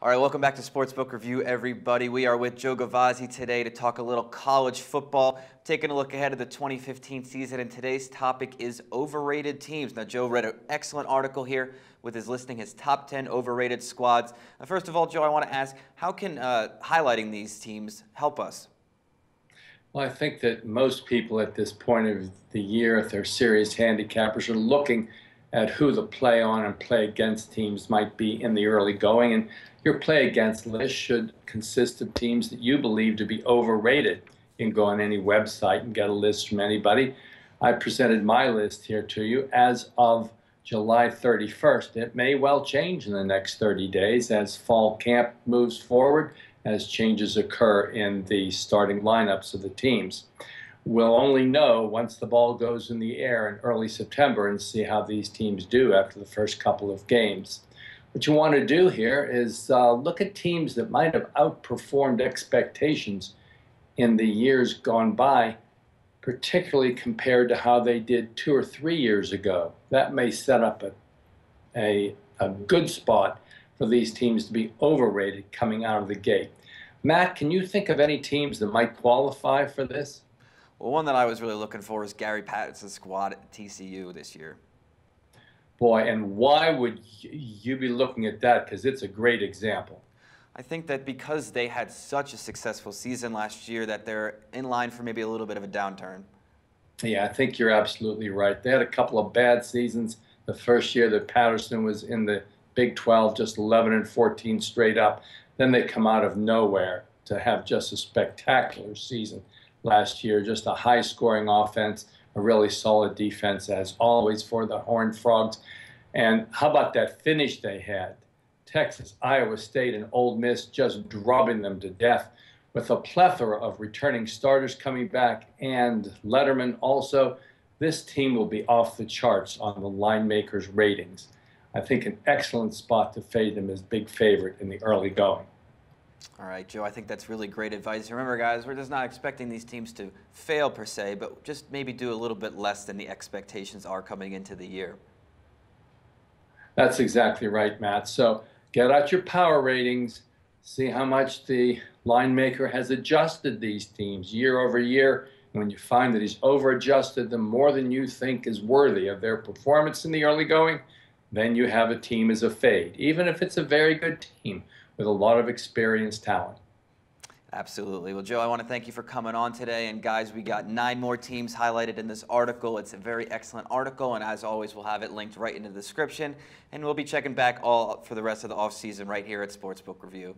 All right, welcome back to Sportsbook Review, everybody. We are with Joe Gavazzi today to talk a little college football, taking a look ahead of the 2015 season, and today's topic is overrated teams. Now, Joe read an excellent article here with his listing his top 10 overrated squads. First of all, Joe, I want to ask, how can highlighting these teams help us? Well, I think that most people at this point of the year, if they're serious handicappers, are looking at who the play on and play against teams might be in the early going. And your play against list should consist of teams that you believe to be overrated. You can go on any website and get a list from anybody. I presented my list here to you as of July 31st. It may well change in the next 30 days as fall camp moves forward, as changes occur in the starting lineups of the teams. We'll only know once the ball goes in the air in early September and see how these teams do after the first couple of games. What you want to do here is look at teams that might have outperformed expectations in the years gone by, particularly compared to how they did 2 or 3 years ago. That may set up a good spot for these teams to be overrated coming out of the gate. Matt, can you think of any teams that might qualify for this? Well, one that I was really looking for is Gary Patterson's squad at TCU this year. Boy, and why would you be looking at that? Because it's a great example. I think that because they had such a successful season last year that they're in line for maybe a little bit of a downturn. Yeah, I think you're absolutely right. They had a couple of bad seasons. The first year that Patterson was in the Big 12, just 11 and 14 straight up. Then they come out of nowhere to have just a spectacular season last year. Just a high-scoring offense, a really solid defense, as always, for the Horned Frogs. And how about that finish they had? Texas, Iowa State, and Ole Miss just drubbing them to death, with a plethora of returning starters coming back, and Letterman also. This team will be off the charts on the line makers' ratings. I think an excellent spot to fade them as big favorite in the early going. All right, Joe, I think that's really great advice. Remember, guys, we're just not expecting these teams to fail per se, but just maybe do a little bit less than the expectations are coming into the year. That's exactly right, Matt. So get out your power ratings, see how much the line maker has adjusted these teams year over year. And when you find that he's over-adjusted them more than you think is worthy of their performance in the early going, then you have a team as a fade, even if it's a very good team with a lot of experienced talent. Absolutely. Well, Joe, I want to thank you for coming on today. And guys, we got 9 more teams highlighted in this article. It's a very excellent article. And as always, we'll have it linked right in the description. And we'll be checking back all for the rest of the offseason right here at Sportsbook Review.